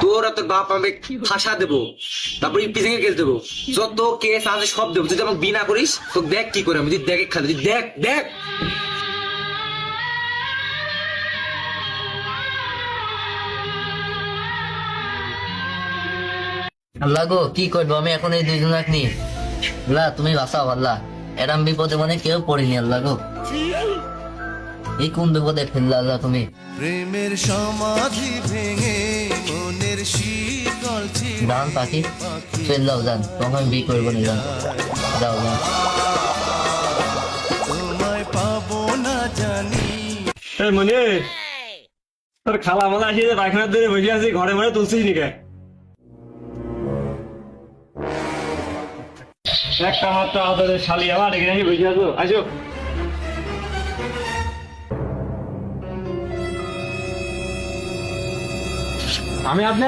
তোর আর তোর বাপ আমি ফাঁসা দেবো, তারপর পিছিয়ে কেস দেবো, যত কেস আছে সব দেবো। তুই যেমন বিনা করিস তো দেখ কি করে আমি, তুই দেখ খালি, তুই দেখ দেখ। আল্লাহ গো, কি করবো আমি এখন এই দুইজন নিয়ে? আল্লাহ তুমি বাঁচাও আল্লাহ, এরম বিপদে মানে কেউ পড়িনি আল্লাহ গো। এই কোন বিপদে ফেললে আল্লাহ তুমি? প্রেমের সমাধি ভেঙে মনের শীতল ডান পাখি ফেল দাও যান, তখন আমি বি করবো না যান, দাও যান। তোমায় পাবো না জানি। মনে তোর খালা মালা আসি পায়খানার ধরে বসে আছি, ঘরে ঘরে তুলছিস নিকে? একটা মাত্র আদরের শালি আমার এখানে এসে বসে আছো, আসো। আমি আপনার